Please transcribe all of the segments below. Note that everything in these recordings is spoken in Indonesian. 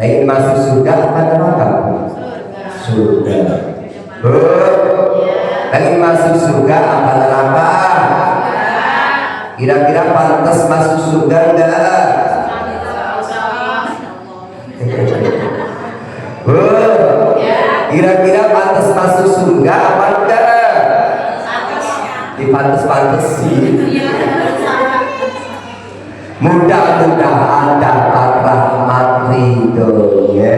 Ingin masuk surga apa neraka? Surga. Ingin masuk surga apa neraka? Kira-kira pantas masuk surga enggak? Kira-kira pantas masuk surga apa enggak? Dipantes-pantesin. Mudah-mudahan dapat rahmat ridhonya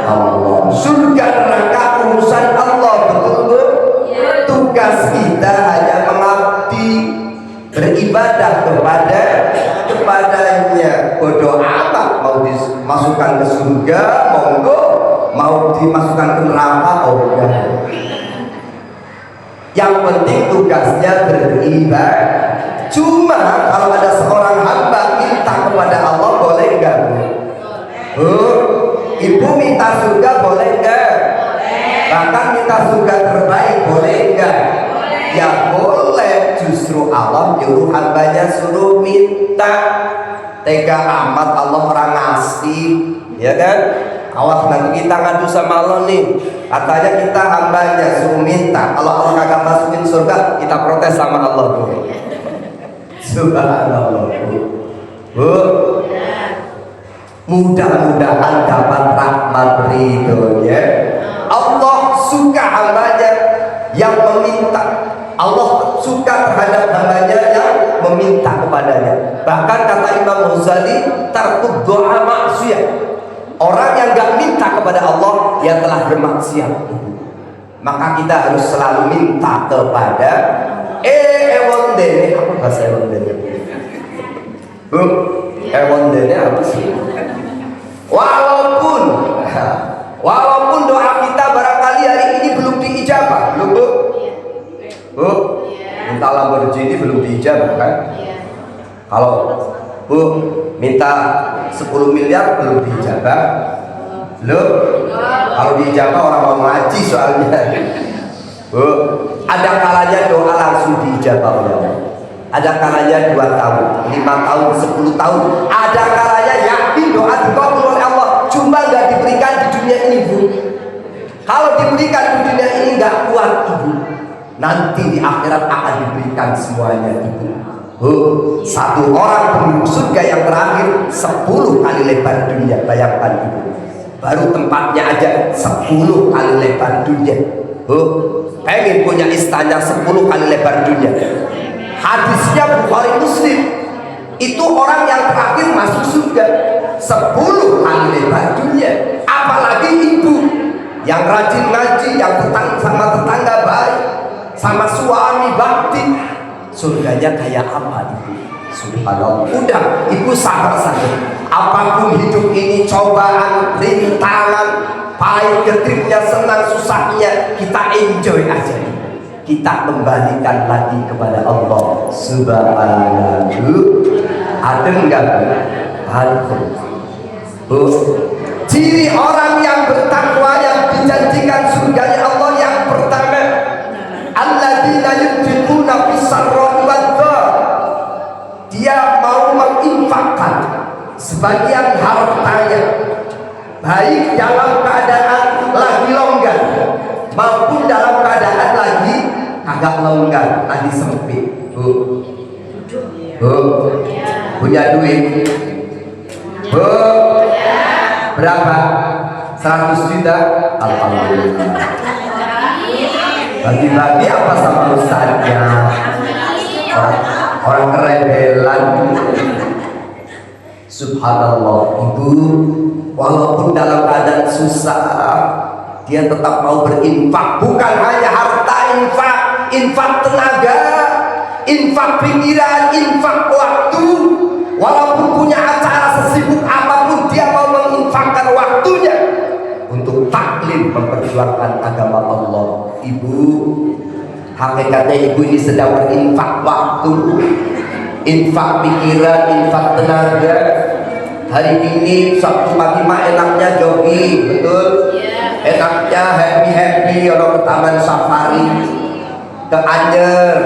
Allah. Surga neraka urusan Allah, betul? Tugas kita hanya mengabdi, beribadah kepadanya. Bodoh amat mau dimasukkan ke surga, monggo, mau dimasukkan ke neraka, oh enggak. Yang penting tugasnya beribadah. Cuma kalau ada seorang hamba minta kepada Allah, boleh enggak? Ibu minta surga, boleh enggak? Bahkan minta surga terbaik, boleh enggak? Ya boleh. Justru Allah nyuruh hambanya suruh minta. Tega amat Allah orang ngasih, ya kan? Awas nanti kita ngadu sama Allah nih, katanya kita hambanya suruh minta. Kalau Allah kagak masukin surga, kita protes sama Allah tuh. Subhanallah. Mudah-mudahan dapat rahmat ridhonya Allah. Suka hambanya yang meminta. Allah suka terhadap hambanya yang meminta kepadanya. Bahkan kata Imam Ghazali, tarkud doa maksiat. Orang yang gak minta kepada Allah, dia telah bermaksiat. Maka kita harus selalu minta kepada ewon dene. Apa bahasa ewon dene? Ewon dene apa sih? Walaupun doa kita barangkali hari ini belum diijabah, belum Bu? Minta Lamborghini belum diijabah kan? Kalau Bu minta 10 miliar belum diijabah, belum? Kalau diijabah orang mau ngaji soalnya. Bu, ada kalanya doa langsung diijabah oleh Allah. Ada kalanya 2 tahun, 5 tahun, 10 tahun. Ada kalanya yakin doa dikabul oleh Allah, cuma nggak diberikan di dunia ini, Bu. Kalau diberikan di dunia ini nggak kuat, Ibu. Nanti di akhirat akan diberikan semuanya, Ibu. Satu orang penduduk surga yang terakhir 10 kali lebar dunia. Bayangkan, Ibu. Baru tempatnya aja 10 kali lebar dunia. Pengen punya istana 10 kali lebar dunia. Hadisnya Bukhari Muslim. Itu orang yang terakhir masuk surga 10 kali lebar dunia. Apalagi ibu yang rajin ngaji, yang sama tetangga baik, sama suami bakti, surganya kayak apa, Ibu? Subhanallah. Udah, Ibu sabar saja. Apapun hidup ini, cobaan, rintangan, pahit, getirnya, senang, susahnya, kita enjoy aja. Kita kembalikan lagi kepada Allah Subhanahu. Ada enggak? Bu, ciri orang yang bertakwa yang dijanjikan surganya Allah yang pertama, alladzina yunfiquna fis-sarra'i wad-dharra. Dia mau menginfakkan sebagian hartanya, baik dalam keadaan lagi longgar maupun dalam keadaan lagi agak longgar, lagi sempit. Bu, punya duit? Bu, berapa? 100 juta? Alhamdulillah. Bagi-bagi apa sama ustaznya? Orang kerebelan. Subhanallah. Ibu, walaupun dalam keadaan susah, dia tetap mau berinfak. Bukan hanya harta, infak tenaga, infak pikiran, infak waktu. Walaupun punya acara sesibuk apapun, dia mau menginfakkan waktunya untuk taklim memperjuangkan agama Allah. Ibu, hakikatnya ibu ini sedang berinfak waktu, infak pikiran, infak tenaga. Hari ini Sabtu pagi mah enaknya jogging, betul? Enaknya happy orang ke taman safari, ke Anyer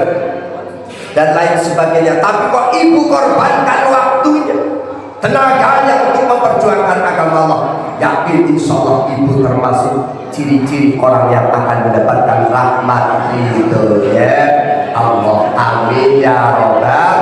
dan lain sebagainya. Tapi kok ibu korbankan waktunya, tenaganya untuk memperjuangkan agama Allah. yakin insya Allah ibu termasuk ciri-ciri orang yang akan mendapatkan rahmat itu ya Allah. Amin ya robbal.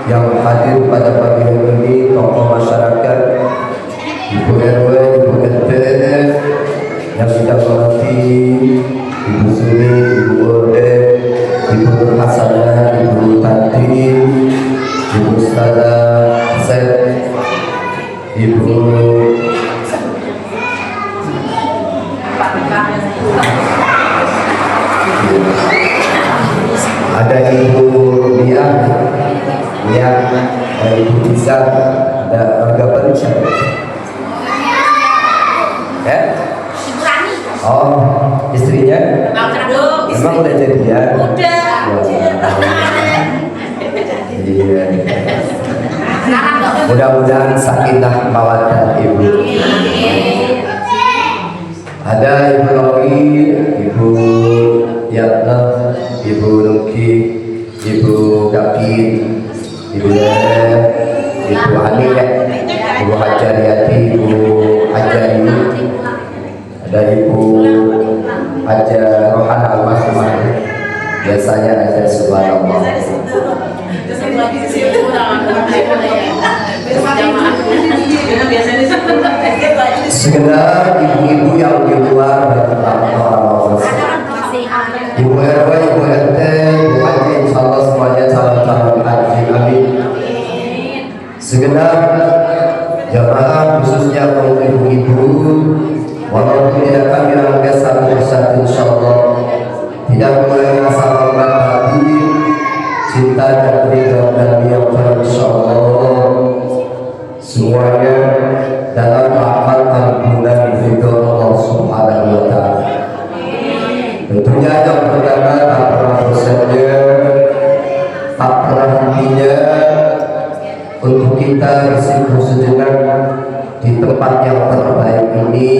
yang hadir pada pagi hari ini, tokoh masyarakat, Ibu RW, Ibu Ya? Ibu Rani. Oh, istrinya? Memang udah jadian? Udah. Iya. Mudah-mudahan sakinah mawaddah ibu. Ada Ibu Roki, Ibu Yatna, Ibu Nuki, Ibu Dakin, Ibu Lele, Ibu Ani, Ibu Hajariati, Ibu Hajari, ada Ibu Haja Rohan Al-Mahmah. Biasanya ada subhanallah. Sekedar ibu-ibu yang di luar bertetap Ibu RW, Ibu RT, Ibu Haji, insyaAllah semuanya calon-calon haji, amin. Segenap jamaah khususnya kaum ibu-ibu, walaupun tidak kami rangkai satu persatu insyaAllah, tidak boleh rasa hormat hati, cinta dan ridha dan yang insyaAllah semuanya dalam rahmat dan ridha Allah Subhanahu wa Ta'ala. Tentunya yang pertama tak pernah bosannya, tak pernah hentinya untuk kita bersimpuh sejenak di tempat yang terbaik ini.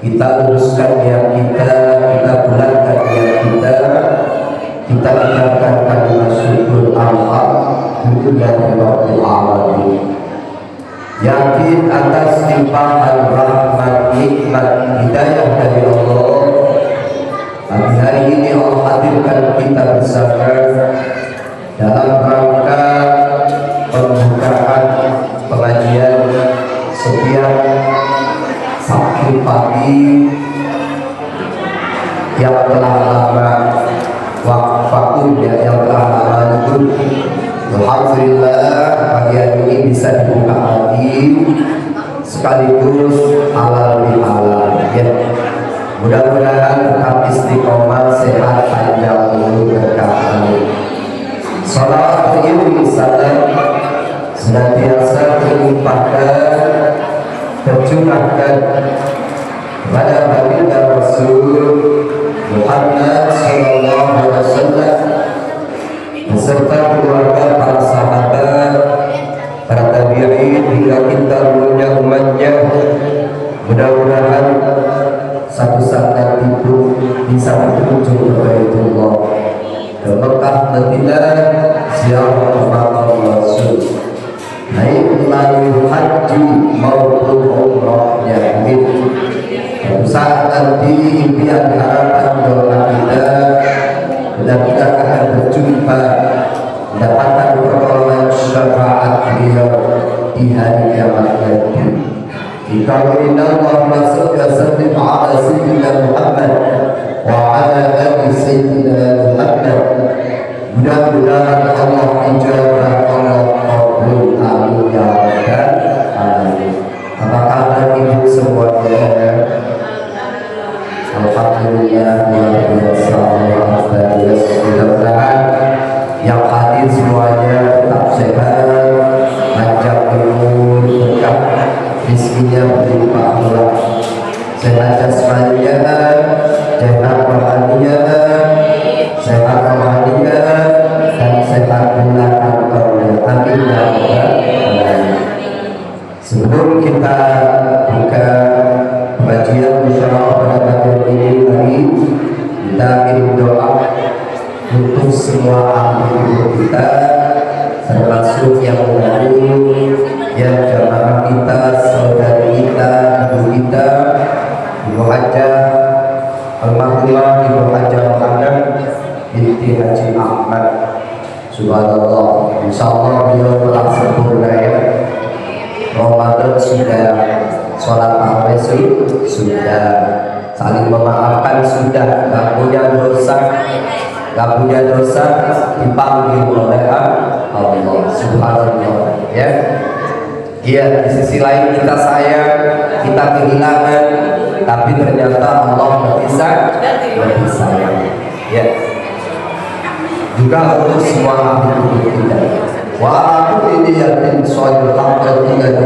Kita luruskan niat kita bulatkan niat kita dengarkan kalimat syukur alhamdulillah rabbil alamin. Yakin atas limpahan rahmat nikmat hidayah dari Allah. Pagi hari ini Allah hadirkan kita bersama dalam rangka pembukaan pengajian setiap Sabtu pagi yang telah lama waktunya yang telah lama itu. Alhamdulillah pagi hari ini bisa dibuka lagi sekaligus halal bihalal ya. Mudah-mudahan tetap istiqomah, sehat, panjang umur, berkah. Salawat beriring salam senantiasa terlimpahkan tercurahkan kepada baginda Rasul Muhammad sallallahu alaihi wasallam beserta keluarga, para sahabat, para tabi'in hingga kita mulia umatnya. Mudah-mudahan satu saat nanti pun bisa berkunjung ke Baitullah, ke Mekah, Madinah, ziarah makam Rasul, baik melalui haji maupun umrahnya. Amin. Suatu saat nanti impian harapan doa kita dan kita akan berjumpa mendapatkan pertolongan syafaat beliau di hari kiamat nanti. Dikarenakan Allahumma shalli wa sallim ala sayyidina Muhammad wa ala ali sayyidina Muhammad. Mudah-mudahan Allah ijabah, Allah qabul, amin ya rabbal alamin. Apa kabar ibu semuanya? Alhamdulillah luar biasa, mudah-mudahan yang hadir semuanya tetap sehat, panjang umur, berkah, rezekinya berlimpah ruah, sehat jasmaninya, sehat rohaninya, sehat rohaninya, dan sehat pula kantornya. Amin ya rabbal alamin. Sebelum kita buka pengajian insyaallah pada pagi ini, kita ingin doa untuk semua ahli kita, termasuk yang baru, yang jamaah kita, saudari kita, ibu kita, Ibu Haja almarhumah Ibu Haja Muhammad binti Haji Ahmad. Subhanallah, insyaallah beliau telah sempurna ya. Ramadan sudah, sholat tarawih sudah, saling memaafkan sudah, gak punya dosa dipanggil oleh Allah. Subhanallah ya. Iya, di sisi lain kita sayang, kita kehilangan, tapi ternyata Allah lebih sayang ya. Juga untuk semua ahli kita. Wa aku ini yakin soal hak dan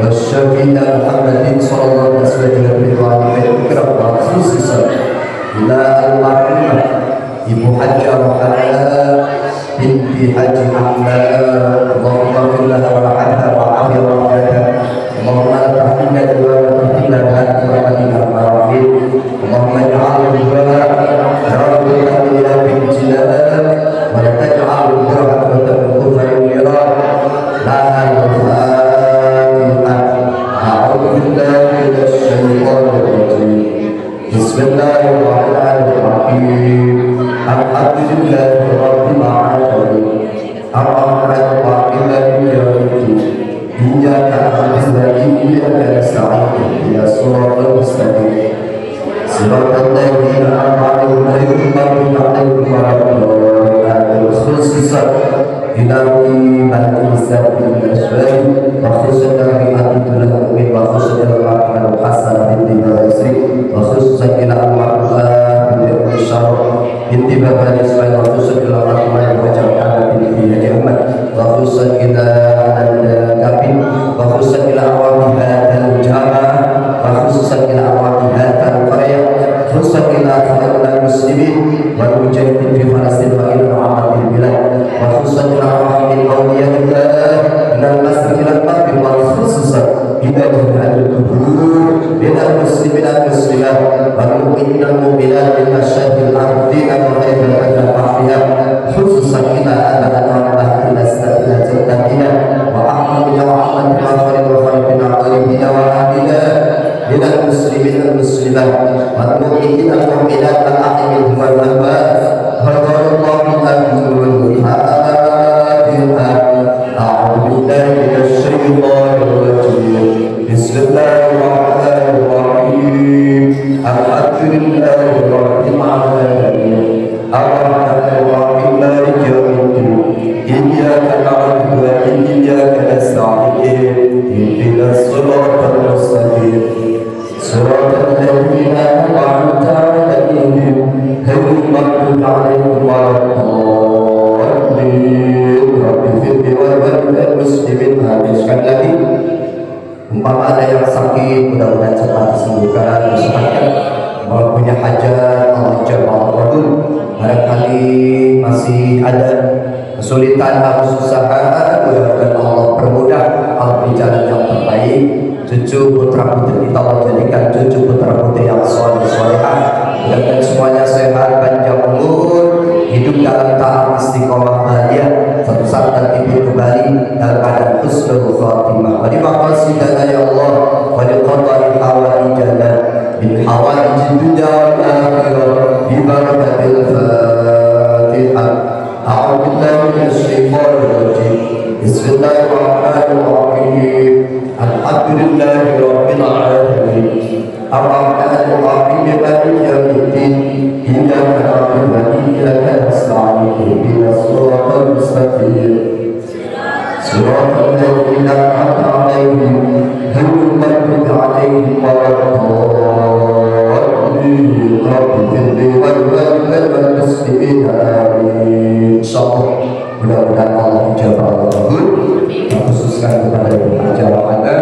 والشفيع محمد صلى الله عليه وسلم بالرضوان والإكرام وخصوصا إلى المرحومة Ibu Haji Rohana binti Haji Ahmad, Allahumma ighfir laha warhamha wa'afiha wa'afiha, Allahumma la tahrimna wa la tahrimna bi rahmatika ar-rahim, Allahumma ij'alha rawdatan min riyadil jinan wa la taj'alhu rahmatan min ghufril niran. Laha al-Fatiha. A'udzu billahi minasy syaithanir rajim. Bismillahirrahmanirrahim. Alhamdulillahi rabbil alamin. Ar-Rahmanir Rahim maliki yaumiddin. Iyyaka na'budu wa iyyaka nasta'in. Ihdinas siratal mustaqim. Siratal ladzina an'amta 'alaihim ghairil maghdubi 'alaihim waladdallin. Khususan ilahi al-islam al-aswad wa khususan bi'adillah mu'min wa khususan rahman hasan binti Basri wa khususan ila al-ma'rufah binti Syaraf binti Bapak Ismail wa khususan ila rahman wa jamaah binti Haji Ahmad wa khususan ila al-Kabin wa khususan ila awami hadal jamaah wa khususan ila awami hadal qarya khususan ila akhirul muslimin wal mujahidin fi Falastin wa ila muhammadin bilad wa khususan ila rahmin awliya'illah minal masjid ila al-maghrib wa khususan ila jami'il kubur minal muslimin wal muslimat wal mu'minin wal mu'minat min asyadil ardina wa khairil ahliha khususan ila anak-anak ila sayyidina jannatina wa ahmad ya ahmad wa khairil wa khairil aqilina wa ahlina minal muslimin wal muslimat wal mu'minin wal mu'minat wal ahlimin wal amwat hadarallahu ta'ala a'udzu billahi minasy syaithanir rajim. Bismillahirrahmanirrahim. Alhamdulillahi rabbil alamin. Ar-Rahmanir Rahim maliki yaumiddin. Iyyaka na'budu wa iyyaka nasta'in. Ihdinas siratal mustaqim. Siratal ladzina an'amta 'alaihim ghairil maghdubi 'alaihim waladdallin. Rabbi firli wal muslimin. Sekali lagi, umpama ada yang sakit, mudah-mudahan cepat disembuhkan, disehatkan. Kalau punya hajat, Allah jawab kabul. Barangkali masih ada kesulitan, harus usaha, mudah-mudahan Allah permudah, Allah beri jalan yang terbaik. Cucu putra putri kita Allah jadikan cucu putra putri yang soleh solehah, mudah-mudahan semuanya sehat, panjang umur, hidup dalam taat istiqomah bahagia, satu saat nanti kembali dalam keadaan husnul khatimah. Wa maqasidana ya Allah wa liqada'i hawaijana min hawaijid dunya wal akhirah bi barakatil Fatihah. A'udzu billahi minasy syaithanir rajim. Bismillahirrahmanirrahim. Alhamdulillahi rabbil alamin. Ar-Rahmanir Rahim maliki yaumiddin. Iyyaka na'budu wa iyyaka nasta'in. Ihdinas siratal mustaqim. Siratal ladzina an'amta 'alaihim ghairil maghdubi 'alaihim waladdallin. Rabbi firli wal muslimin. Amin. Insyaallah mudah-mudahan Allah ijabah kabul. Khususkan kepada Ibu Haji Rohana,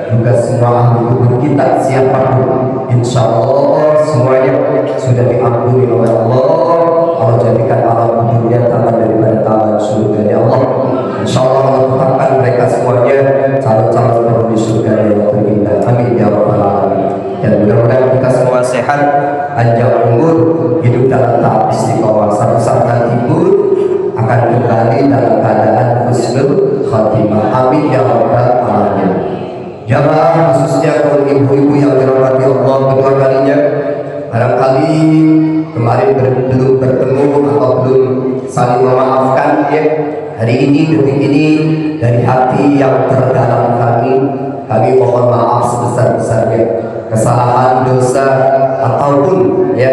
juga semua ahli kubur kita siapapun, insya Allah semuanya sudah diampuni oleh Allah. Allah jadikan alam kuburnya taman daripada taman surga ya Allah. Insya Allah tetapkan mereka semuanya calon-calon penghuni surga yang terindah. Amin ya rabbal alamin. Dan mudah-mudahan kita semua sehat, panjang umur, hidup dalam taat istiqomah. Satu saat nanti pun akan kembali dalam keadaan husnul khatimah. Amin ya rabbal alamin. Jamaah khususnya kaum ibu-ibu yang dirahmati Allah kedua kalinya, barangkali kemarin belum bertemu atau belum saling memaafkan ya. Hari ini, detik ini, dari hati yang terdalam kami mohon maaf sebesar-besarnya. Kesalahan, dosa, ataupun ya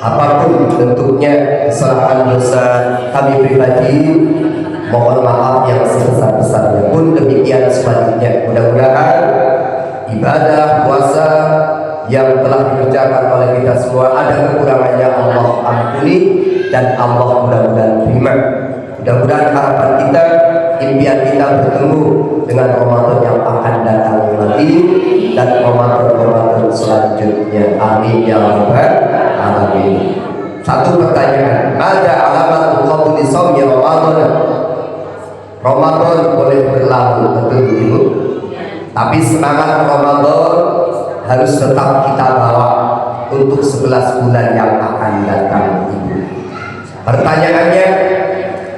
apapun bentuknya kesalahan, dosa kami pribadi, mohon maaf yang sebesar-besarnya. Pun demikian sebaliknya, mudah-mudahan ibadah puasa yang telah dikerjakan oleh kita semua ada kekurangannya Allah ampuni dan Allah mudah-mudahan terima. Mudah-mudahan harapan kita, impian kita bertemu dengan Ramadan yang akan datang lagi dan Ramadan selanjutnya. Amin ya rabbal alamin. Satu pertanyaan, ada alamat qabuli shaumi Ramadan? Ramadan boleh berlalu, betul Ibu? Tapi semangat Ramadan harus tetap kita bawa untuk 11 bulan yang akan datang, Ibu. Pertanyaannya,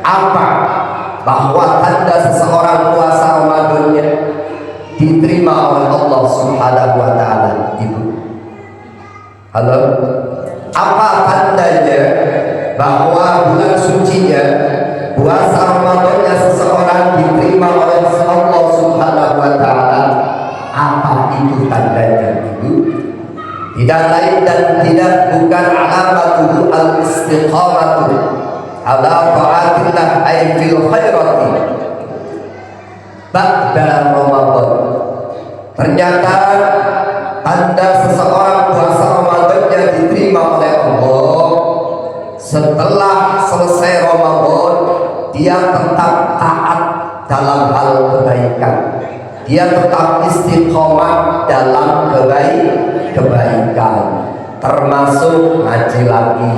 apa bahwa tanda seseorang puasa Ramadannya diterima oleh Allah Subhanahu wa taala, Ibu? Halo? Apa tandanya bahwa bulan sucinya puasa Ramadannya seseorang diterima oleh Allah Subhanahu wa taala? Apa itu tandanya, Ibu? Tidak lain dan tidak bukan alamatul al-istiqamatu ala ta'atillah ay fil khairati ba'da Ramadan. Ternyata tanda seseorang puasa Ramadannya diterima oleh Allah setelah selesai Ramadan, dia tetap taat dalam hal kebaikan, dia tetap istiqomah dalam kebaikan, termasuk ngaji lagi,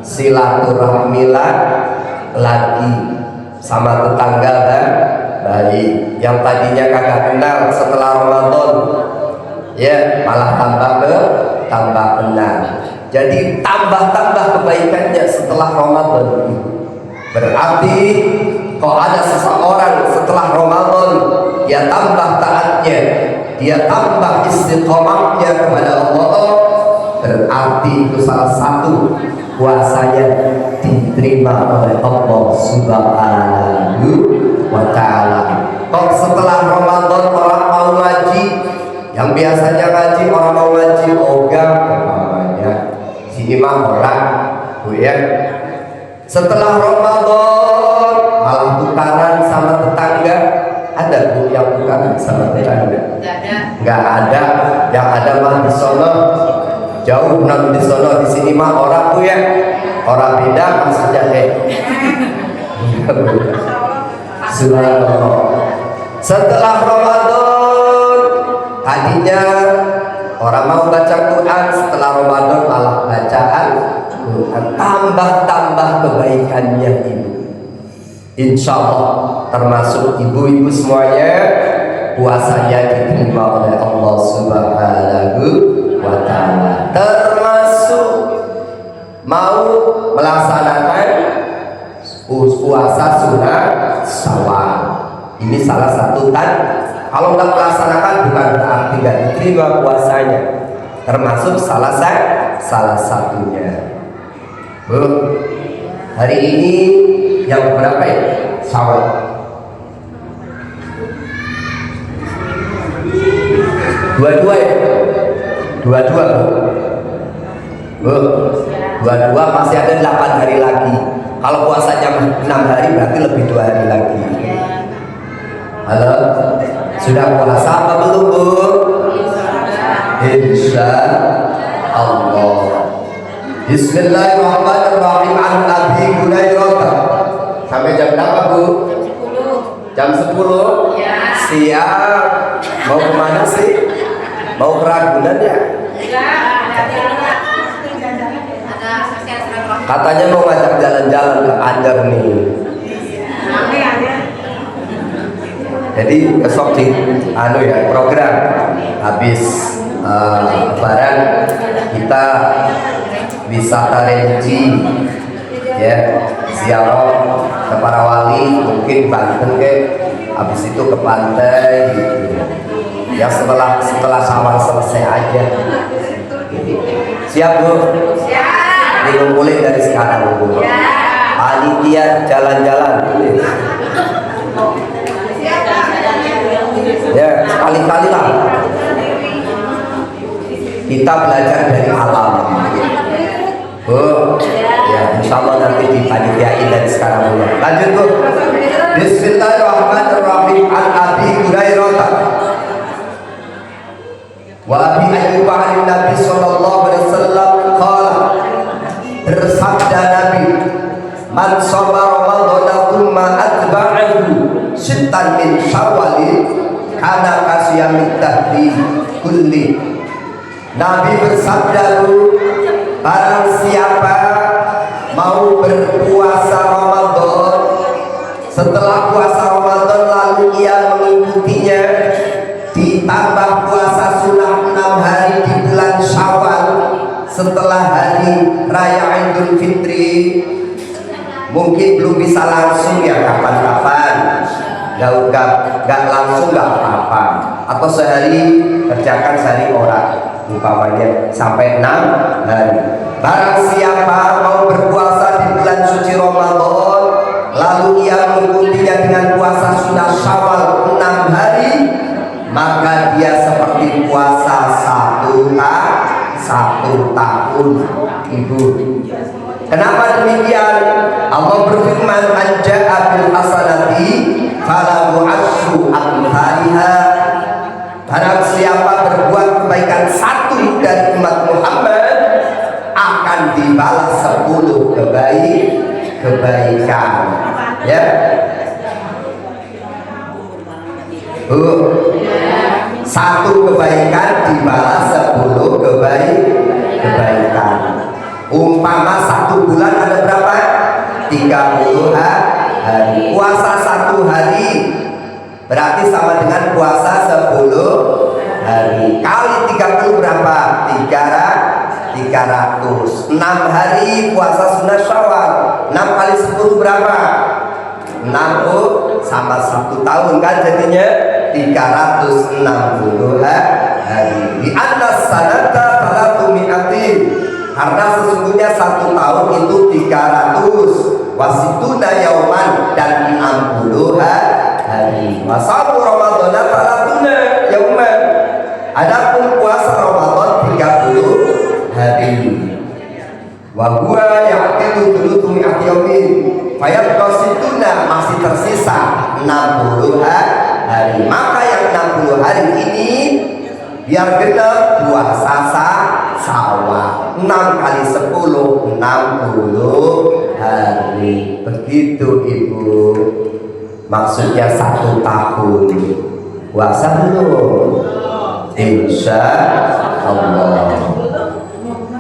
silaturahmi lagi sama tetangga dan baik yang tadinya kagak kenal setelah Ramadan, ya malah tambah kenal. Jadi tambah kebaikannya setelah Ramadan. Berarti kalau ada seseorang setelah Ramadan dia tambah taatnya, dia tambah istiqomahnya kepada Allah, berarti itu salah satu puasanya diterima oleh Allah Subhanahu wa taala. Kok setelah Ramadan orang mau ngaji, yang biasanya ngaji orang mau ngaji ogah namanya, sini mah orang Bu ya. Setelah Ramadan malah tukaran sama tetangga. Ada Bu yang tukaran sama tetangga? Nggak ada. Yang ada mah di sono jauh, non di sono, di sini mah orang Bu ya. Orang beda maksudnya Subhanallah. Setelah Ramadan tadinya orang mau baca Quran, setelah Ramadan malah bacaan Quran, tambah kebaikannya Ibu. Insya Allah termasuk ibu-ibu semuanya puasanya diterima oleh Allah Subhanahu wa taala. Termasuk mau melaksanakan puasa sunat Syawal. Ini salah satu kalau nggak melaksanakan bukan berarti nggak diterima puasanya, termasuk salah satunya. Bu, hari ini yang berapa ya? Syawal. Dua-dua ya? Dua-dua Bu. Dua-dua masih ada 8 hari lagi. Kalau puasanya 6 hari berarti lebih 2 hari lagi. Halo? Sudah puasa apa belum Bu? Insya Allah. Bismillahirrahmanirrahim. An Abi Hurairah. Sampai jam berapa Bu? Jam 10? Ya. Siap. Mau kemana sih? Mau ke Ragunan ya? Katanya mau ngajak jalan-jalan ke Anjar nih. Jadi besok di program habis lebaran kita wisata religi ya, ziarah ke para wali, mungkin Banten habis itu ke pantai gitu. Ya setelah Syawal selesai aja. Siap Bu? Siap. Dikumpulin dari sekarang Bu. Panitia jalan-jalan. Ya sekali-kali lah kita belajar dari alam. Bu, ya insya Allah nanti dipanitiain dari sekarang Bu. Lanjut Bu. Bismillahirrahmanirrahim. An Abi Hurairah wa Abi Ayyub an Nabi sallallahu alaihi wasallam qala, bersabda Nabi, man shoma Ramadan thumma atba'ahu sittan min Syawal kana kasyamit tahdi kulli. Nabi bersabda, barang siapa mau berpuasa Ramadan, setelah puasa Ramadan lalu ia mengikutinya ditambah puasa sunnah 6 hari di bulan Syawal setelah hari raya Idul Fitri, mungkin belum bisa langsung ya, kapan-kapan nggak langsung nggak apa-apa, atau sehari kerjakan sehari orang umpamanya sampai 6 hari. Barang siapa mau berpuasa di bulan suci Ramadan lalu ia mengikutinya dengan puasa sunnah Syawal 6 hari, maka dia seperti puasa satu tahun. Ibu, kenapa demikian? Allah berfirman, "Anja'a bil hasanati falahu asyru amsalha." Barang siapa berbuat kebaikan satu dari umat Muhammad akan dibalas 10 kebaikan. Ya. Satu kebaikan dibalas 10 kebaikan. Umpama 1 bulan ada berapa? 30 hari. Puasa 1 hari berarti sama dengan puasa 10 hari. Kali 30 berapa? 300. 6 hari puasa sunnah Syawal. 6 kali 10 berapa? 60 sama 1 tahun kan jadinya 360 hari. Di atas sanata salatu mi'atin, karena sesungguhnya 1 tahun itu 300 wasituna yauman, dan 60 hari. Wasamu Ramadana salatuna yauman, adapun puasa Ramadan 30 hari. Wa huwa ya'tilu thuluthu mi'ati yaumin fayabqasituna, masih tersisa 60 hari. Maka yang 60 hari ini biar genap puasa Syawal. 6 kali 10 60 hari. Begitu Ibu. Maksudnya 1 tahun. Puasa belum? Insya Allah.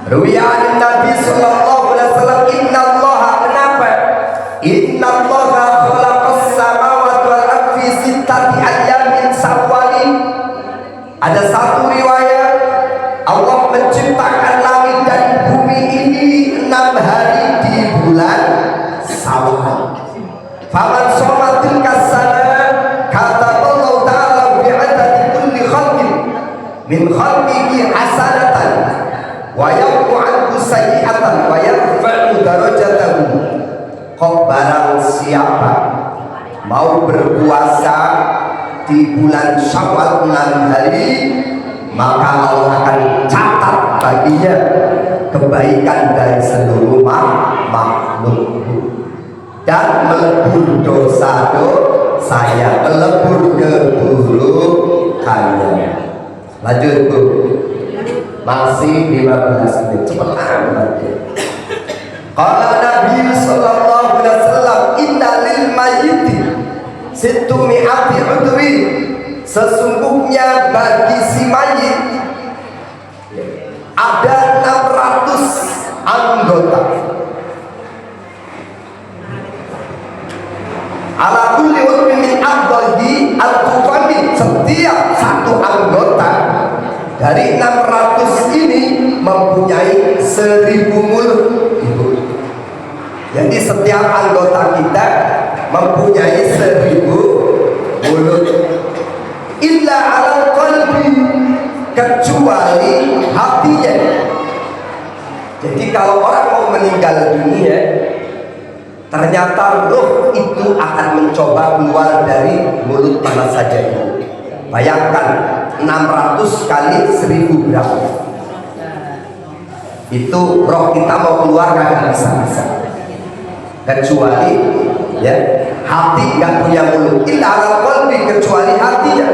Ruwiya Nabi sallallahu alaihi wasallam, innallaha, kenapa? Innallaha khalaqas samawati wal ardi fi sittati ayyamin sawwalin. Ada satu riwayat, Allah menciptakan langit dan bumi ini 6 hari di bulan Syawal. Faman shoma tilka sana kataballahu ta'ala bi'adadi kulli khalqin min khalqihi hasanatan wa yaqu anhu sayyi'atan wa yarfa'u darajatahu. Kok barang siapa mau berpuasa di bulan Syawal 6 hari, maka Allah akan catat baginya kebaikan dari seluruh makhluk dan melebur dosa-dosanya, melebur keburukannya. Lanjut Bu, masih 15 menit, cepat amat. Qala Nabi sallallahu alaihi wasallam, inna lil mayyiti sittu mi'ati udwi, sesungguhnya bagi si mayit ada 600 anggota. Ala kulli udwin min a'dhahi al-tufani, setiap satu anggota dari 600 ini mempunyai 1000 mulut. Jadi setiap anggota kita mempunyai 1000 mulut. Illa ala qalbi, kecuali hatinya. Jadi kalau orang mau meninggal dunia, ternyata roh itu akan mencoba keluar dari mulut mana saja itu. Bayangkan 600 kali 1000 berapa? Itu roh kita mau keluar nggak bisa. Kecuali ya hati nggak punya mulut. Illa ala qalbi, kecuali hatinya.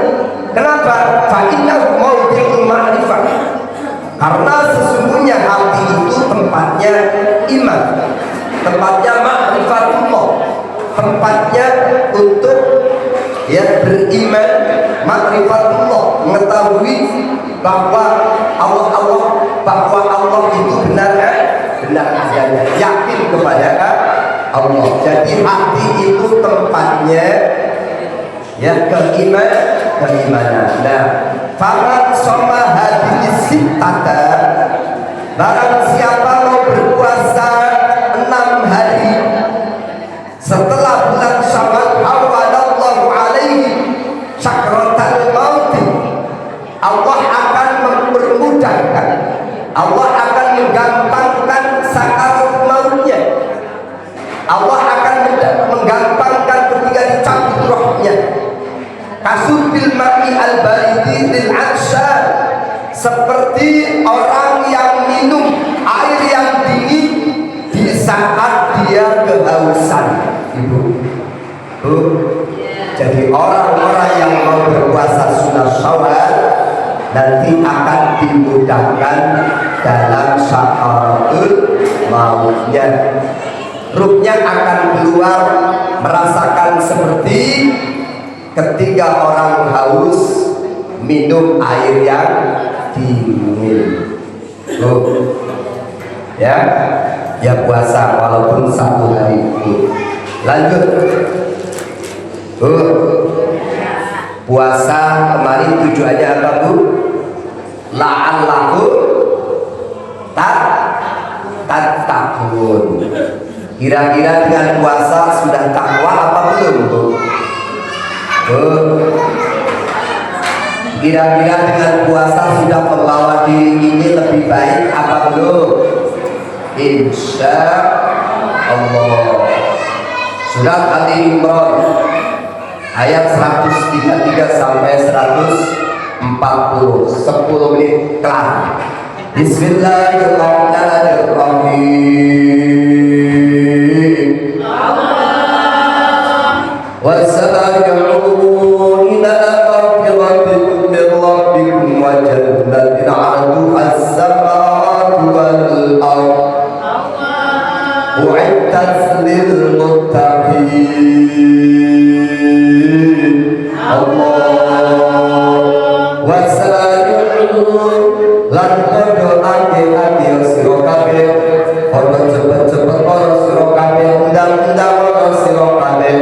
Kenapa? Fa innahu mawdi'ul ma'rifah, karena sesungguhnya hati itu tempatnya iman, tempatnya ma'rifatullah, tempatnya untuk ya beriman, ma'rifatullah ma'rifatullah, mengetahui bahwa bahwa Allah itu benar adanya, yakin kepada Allah. Jadi hati itu tempatnya ya keimanan. Nah, faman shoma hadhihi sittata, barang siapa mau berpuasa 6 hari setelah bulan Syawal, awalallahu alaihi sakratal maut, Allah akan mempermudahkan, Allah akan menggampangkan sakarat mautnya, Allah akan menggampangkan ketika dicabut rohnya. Kasubil ma'i al-baridi lil atsar, seperti orang yang minum air yang dingin di saat dia kehausan. Ibu, jadi orang-orang yang mau berpuasa sunnah Syawal nanti akan dimudahkan dalam sakaratul mautnya. Ruhnya akan keluar merasakan seperti ketika orang haus minum air yang dingin. Ya puasa walaupun 1 hari. Lanjut. Puasa kemarin tujuannya apa, Bu? La'allahu tattaqun. Kira-kira dengan puasa sudah takwa apa belum, Bu? Kira-kira dengan puasa sudah membawa diri ini lebih baik apa belum? Insya Allah. Surat Ali Imran ayat 133 sampai 140, 10 menit kelar. Bismillahirrahmanirrahim. وَسَارِعُوا إِلَى مَغْفِرَةٍ مِّن رَّبِّكُمْ وَجَنَّةٍ عَرْضُهَا السَّمَاوَاتُ وَالْأَرْضُ أُعِدَّتْ لِلْمُتَّقِينَ. Lan padha ake-ake sira kabeh, padha cepet-cepet para sira kabeh, undang-undang para sira kabeh.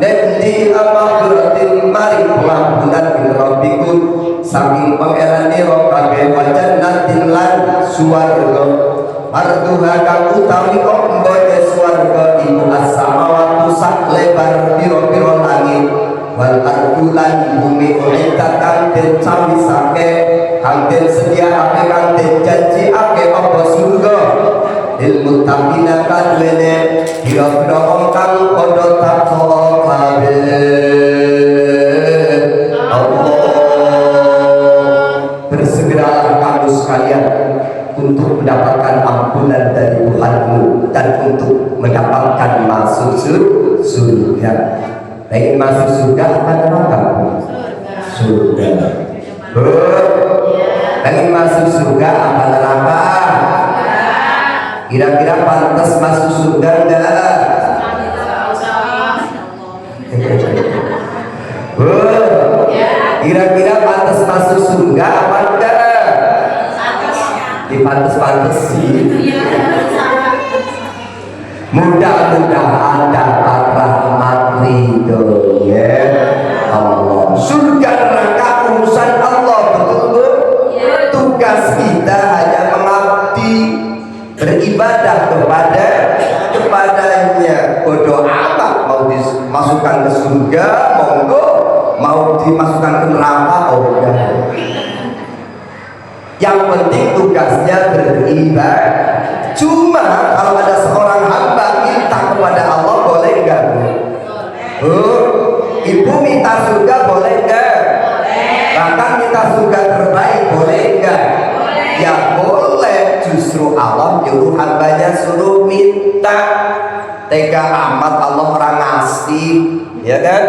Nanti amaguratin mari pengampunan min rabbikum, saking pangeran ira kabeh, wa jannatin lan swarga. Arduha kang utawi ombone swarga iku as-samawati sak lebar pira-pira langit, wal ardu lan bumi uiddat kang den cawisake, kang den sediakake, kang den janjiake apa surga. Lil muttaqina kadwene pira-pira wong kang padha takwa kabeh. Allah, bersegeralah kamu sekalian untuk mendapatkan ampunan dari Tuhanmu dan untuk mendapatkan masuk surga. Ingin masuk surga apa neraka? Surga. Ingin masuk surga apa neraka? Kira-kira pantas masuk surga enggak? Kira-kira pantas masuk surga apa enggak? Dipantes-pantesin. Mudah-mudahan dapat rahmat ridhonya Allah. Surga neraka urusan Allah, betul Bu? Tugas kita hanya mengabdi, beribadah kepadanya. Bodoh amat mau dimasukkan ke surga, monggo, mau dimasukkan ke neraka, oh enggak. Yang penting tugasnya beribadah. Cuma kalau ada seorang hamba minta kepada Allah, boleh enggak? Ibu minta surga boleh enggak? Bahkan minta surga terbaik boleh enggak? Ya boleh. Justru Allah nyuruh hambanya suruh minta. Tega amat Allah orang ngasih, ya kan?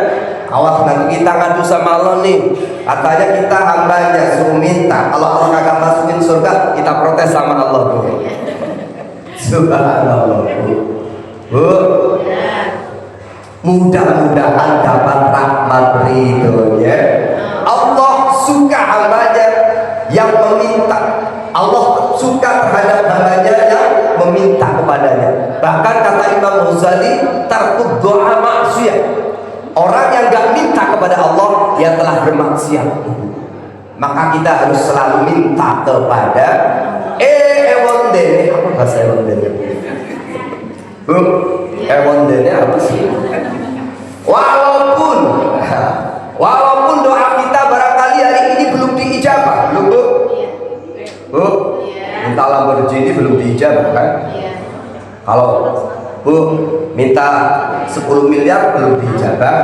Awas nanti kita ngadu sama Allah nih, katanya kita hambanya suruh minta, kalau Allah kagak masukin surga kita protes sama Allah, Bu. Subhanallah, Bu. Mudah-mudahan dapat rahmat ridhonya Allah. suka hambanya yang meminta. Allah suka terhadap hambanya yang meminta kepadanya. Bahkan kata Imam Ghazali, tarkud doa maksiat. Orang yang gak minta kepada Allah, dia telah bermaksiat. Maka kita harus selalu minta kepada ewon dene. Apa bahasa ewon dene? Ewon dene apa sih? Walaupun doa kita barangkali hari ini belum diijabah, loh Bu, minta Lamborghini belum diijabah kan? Kalau Bu minta 10 miliar belum diijabah,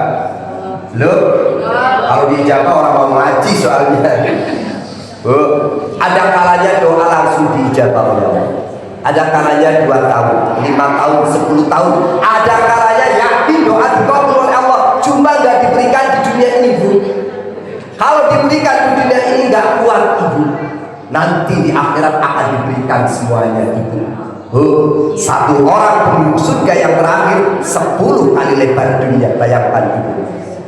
loh. Kalau diijabah orang mau ngaji soalnya. Bu, ada kalanya doa langsung diijabah oleh Allah. Ada kalanya 2 tahun, 5 tahun, 10 tahun. Ada kalanya yakin doa dikabul oleh Allah, cuma nggak diberikan di dunia ini Bu. Kalau diberikan di dunia ini nggak kuat Ibu, nanti di akhirat akan diberikan semuanya Ibu. Satu orang penduduk surga yang terakhir 10 kali lebar dunia, bayangkan Ibu.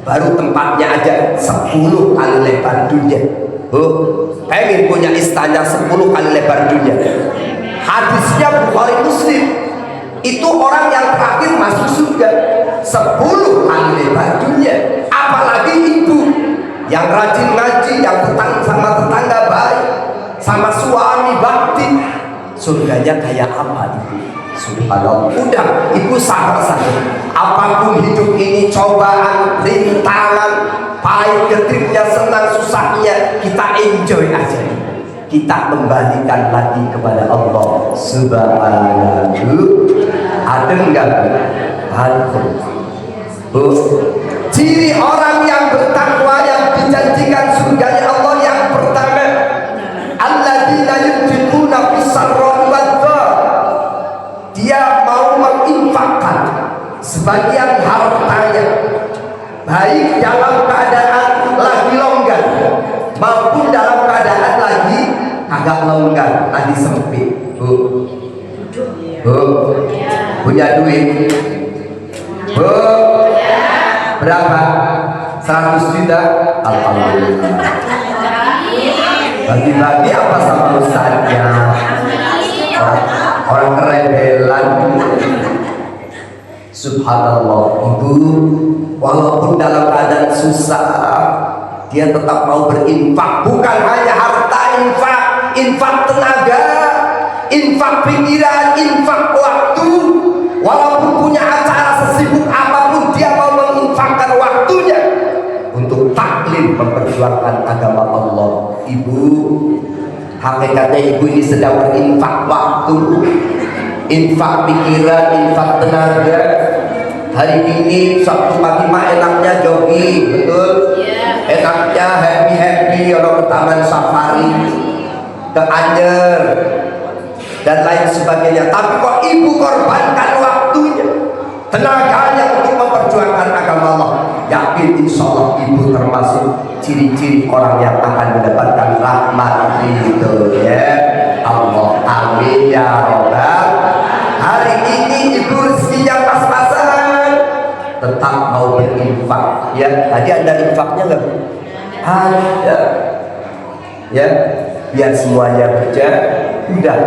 Baru tempatnya aja 10 kali lebar dunia. Pengen punya istana 10 kali lebar dunia. Hadisnya Bukhari Muslim. Itu orang yang terakhir masuk surga 10 kali lebar dunia. Apalagi ibu yang rajin ngaji, yang sama tetangga baik, sama suami bakti, surganya kayak apa Ibu? Subhanallah. Udah, Ibu sabar saja. Apapun hidup ini, cobaan, rintangan, pahit getirnya, senang susahnya, kita enjoy aja. Kita kembalikan lagi kepada Allah Subhanahu. Ada enggak Bu? Ciri orang yang bertakwa yang dijanjikan surganya Allah yang pertama, alladzina yunfiquna fis-sarra'i wad-dharra. Dia mau menginfakkan sebagian hartanya, baik dalam keadaan lagi longgar maupun dalam keadaan lagi agak longgar, lagi sempit. Bu, punya duit Bu, berapa? 100 juta? Alhamdulillah. Bagi-bagi apa sama ustaznya? Orang kerebelan. Subhanallah. Ibu, walaupun dalam keadaan susah, dia tetap mau berinfak. Bukan hanya harta, infak tenaga, infak pikiran, infak waktu. Walaupun punya acara sesibuk apapun, dia mau menginfakkan waktunya untuk taklim memperjuangkan agama Allah. Ibu, hakikatnya ibu ini sedang berinfak waktu, infak pikiran, infak tenaga. Hari ini Sabtu pagi mah enaknya jogging, betul? Enaknya happy orang ke taman safari, ke Anyer dan lain sebagainya. Tapi kok ibu korbankan waktunya, tenaganya untuk memperjuangkan agama Allah. Yakin insya Allah ibu termasuk ciri-ciri orang yang akan mendapatkan rahmat itu ya Allah. Amin ya Rabbal. Hari ini ibu rezekinya pas-pasan, tetap mau berinfak ya. Tadi ada infaknya nggak Bu? Ada ya, biar semuanya kerja. Udah,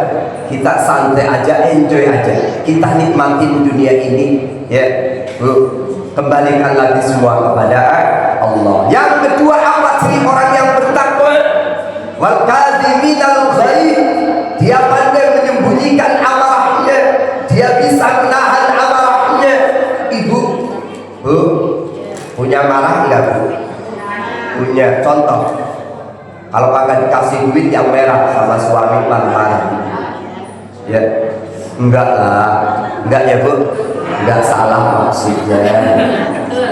kita santai aja, enjoy aja, kita nikmatin dunia ini ya Bu. Kembalikan lagi semua kepada Allah. Yang kedua, apa ciri orang yang bertakwa? Wal kadhiminal ghaib. Dia pandai menyembunyikan amarahnya, dia bisa menahan amarahnya. Ibu, Bu, punya marah enggak Bu? Punya. Contoh, kalau kagak dikasih duit yang merah sama suami marah. Ya, enggak lah, enggak ya Bu, enggak salah maksudnya.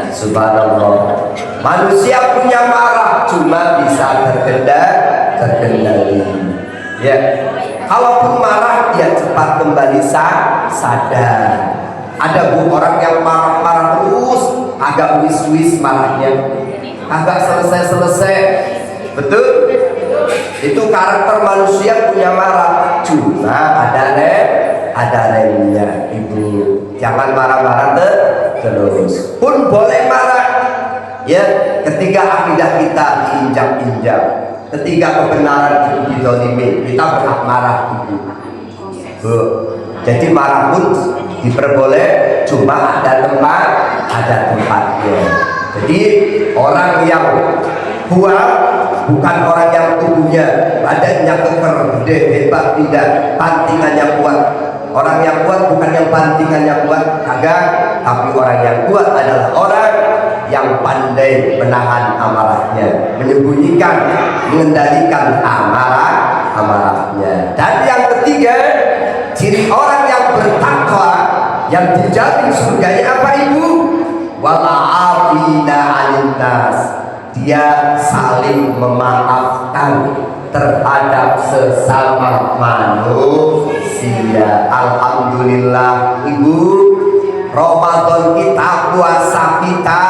Subhanallah. Manusia punya marah, cuma bisa terkendali. Ya, kalaupun marah dia cepat kembali sadar. Ada Bu orang yang marah terus, agak wis-wis marahnya, agak selesai. Betul? Itu karakter manusia punya marah, cuma ada remnya. Ibu jangan marah-marah terus. Pun boleh marah, Ya, ketika akidah kita diinjak-injak, ketika kebenaran itu dizalimi, kita berhak marah itu. Jadi marah pun diperboleh, cuma ada tempatnya. Jadi orang yang kuat bukan orang yang tubuhnya badannya keker, gede, hebat, tidak, bantingannya kuat. Orang yang kuat bukan yang bantingannya kuat, kagak. Tapi orang yang kuat adalah orang yang pandai menahan amarahnya, menyembunyikan, mengendalikan amarahnya. Dan yang ketiga, ciri orang yang bertakwa, yang dijamin surganya apa ibu? Wala'afina 'anil nas. Dia saling memaafkan terhadap sesama manusia. Alhamdulillah ibu, Ramadan kita, puasa kita,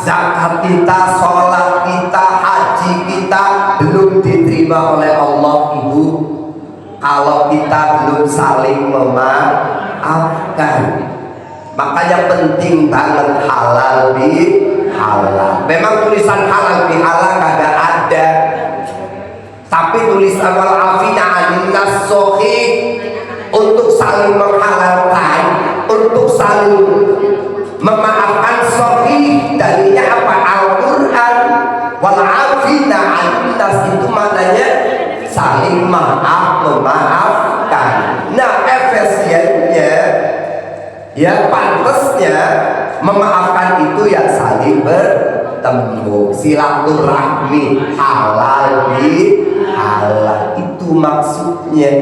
zakat kita, sholat kita, haji kita belum diterima oleh Allah ibu, kalau kita belum saling memaafkan. Makanya penting banget halal bi halal. Memang tulisan halal bi halal kagak ada, tapi tulisan wal afina 'anil nas sahih untuk saling menghalalkan, untuk saling memaafkan sahih. Dalilnya apa? Al-Quran. Wal afina 'anil nas itu maknanya saling memaafkan. Nah, efisiennya, ya pantasnya memaafkan itu yang saling bertemu, silaturahmi, halal bi halal, itu maksudnya.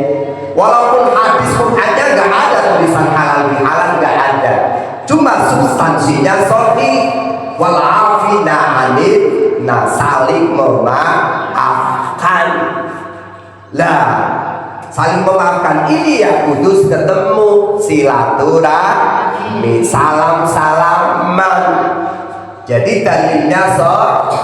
Walaupun hadis Qur'annya nggak ada tulisan halal bi halal, nggak ada, cuma substansinya sahih. Wal afina 'anil nas, saling memaafkan. Lah, saling memaafkan ini ya kudus ketemu, silaturahmi, salam-salaman. Jadi dalilnya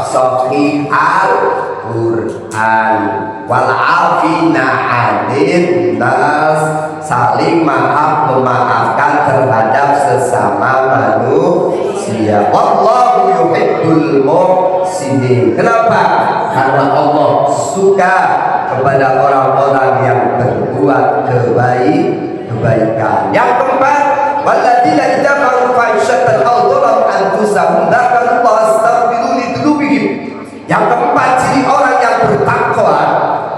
sahih Al-Quran. Wal afina 'anil nas, saling memaafkan terhadap sesama manusia. Wallahu yuhibbul muhsinin. Kenapa? Karena Allah suka kepada orang-orang yang berbuat kebaikan. Yang keempat, walladzina idza fa'alu fahishatan aw dzalamu anfusahum dzakarullaha astaghfiru li dzunubihim. Yang keempat, ciri orang yang bertakwa,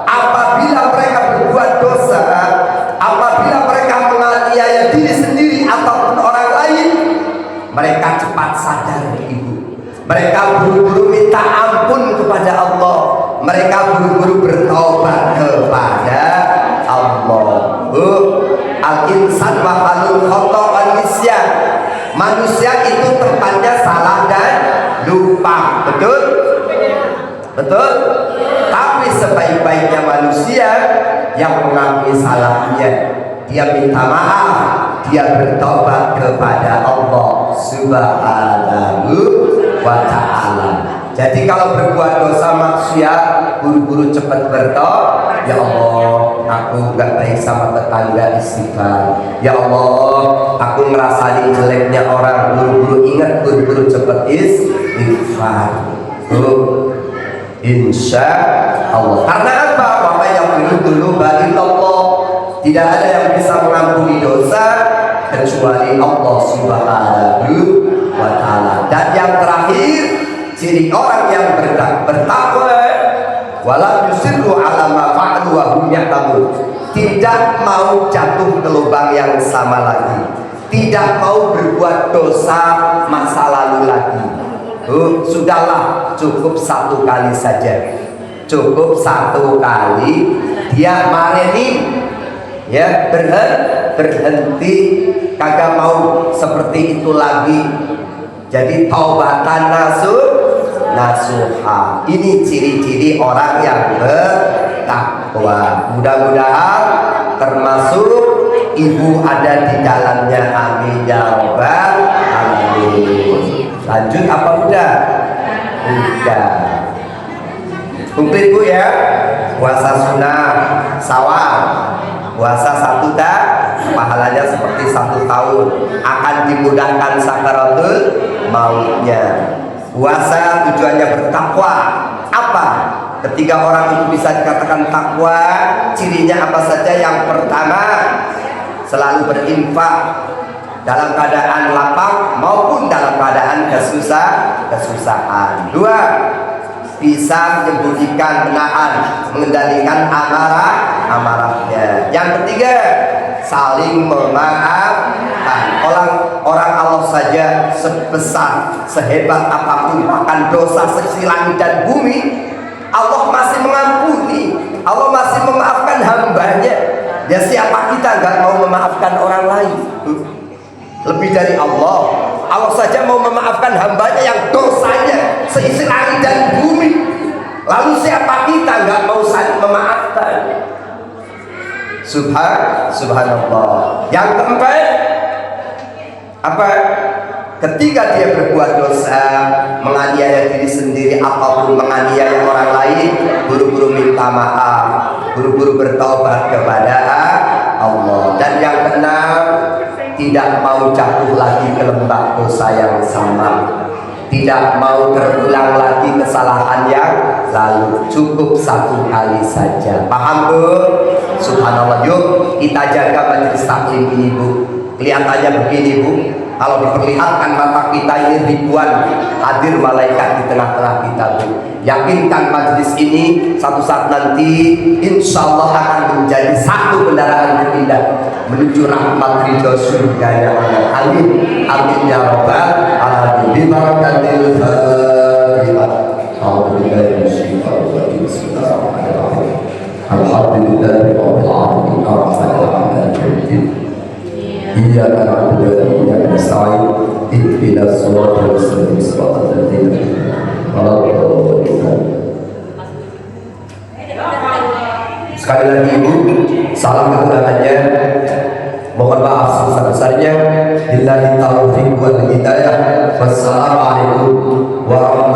apabila mereka berbuat dosa, apabila mereka menganiaya diri sendiri ataupun orang lain, mereka cepat sadar ibu. Mereka buru-buru minta ampun kepada Allah. Mereka buru-buru bertobat kepada Allah. Al-insan makhluk khoto'an nisyan. Manusia itu tempatnya salah dan lupa. Betul? Betul? Tapi sebaik-baiknya manusia yang mengakui salahnya, dia minta maaf, dia bertobat kepada Allah Subhanahu wa ta'ala. Jadi kalau berbuat dosa maksiat, buru-buru cepat bertobat. Ya Allah, aku gak baik sama tetangga, istighfar. Ya Allah, aku ngerasain jeleknya orang, buru-buru ingat, buru-buru cepat istighfar. Insya Allah. Karena apa? Maka yang dulu bagi Allah, tidak ada yang bisa mengampuni dosa kecuali Allah Subhanahu wa ta'ala. Dan yang terakhir, ciri orang yang bertakwa, wala yusirru ala ma fa'alu wa hum ya'lamun. Tidak mau jatuh ke lubang yang sama lagi, tidak mau berbuat dosa masa lalu lagi. Sudahlah, cukup satu kali saja, cukup satu kali dia mareni, ya berhenti, kagak mau seperti itu lagi. Jadi taubatan nasuha. Ini ciri-ciri orang yang bertakwa. Mudah-mudahan termasuk ibu ada di dalamnya. Amin ya rabbal alamin. Lanjut apa udah? Udah. Kumplit bu ya. Puasa sunnah sawal, puasa 1 dah, pahalanya seperti 1 tahun. Akan dimudahkan sakaratul mautnya. Puasa tujuannya bertakwa. Apa? Ketiga orang itu bisa dikatakan takwa, cirinya apa saja? Yang pertama, selalu berinfak dalam keadaan lapang maupun dalam keadaan kesusahan. Dua, bisa menyembunyikan, menahan, mengendalikan amarahnya. Yang ketiga, saling memaafkan. Orang Allah saja sebesar, sehebat apapun, bahkan dosa seksi langit dan bumi, Allah masih mengampuni, Allah masih memaafkan hambanya. Ya siapa kita nggak mau memaafkan orang lain? Lebih dari Allah. Allah saja mau memaafkan hambanya yang dosanya seisi langit dan bumi. Lalu siapa kita nggak mau saling memaafkan? Subhanallah. Yang keempat, apa? Ketika dia berbuat dosa, menganiaya diri sendiri ataupun menganiaya orang lain, buru-buru minta maaf, buru-buru bertaubat kepada Allah. Dan yang keenam, tidak mau jatuh lagi ke lembah dosa yang sama, tidak mau terulang lagi kesalahan yang lalu, cukup satu kali saja. Paham Bu? Subhanallah. Yuk kita jaga majelis taklim ini Bu. Kelihatannya begini Bu, kalau diperlihatkan mata kita ini ribuan hadir malaikat di tengah-tengah kita Bu. Yakinkan majelis ini satu saat nanti insya Allah akan menjadi satu kendaraan berpindah menuju rahmat ridho surga ya Allah. Amin, amin ya rabbal alamin. Bibarakatil Fatihah. Alhamdulillah. Alhamdulillah rabbil alamin. Arrahmanir rahim. Iyyaka na'budu wa iyyaka nasta'in. Ihdinas siratal mustaqim. Shiratal ladzina sekali lagi Ibu, salam kekurangannya, mohon maaf sebesar-besarnya. Billahi taufiq wal hidayah. Wassalamualaikum warahmatullahi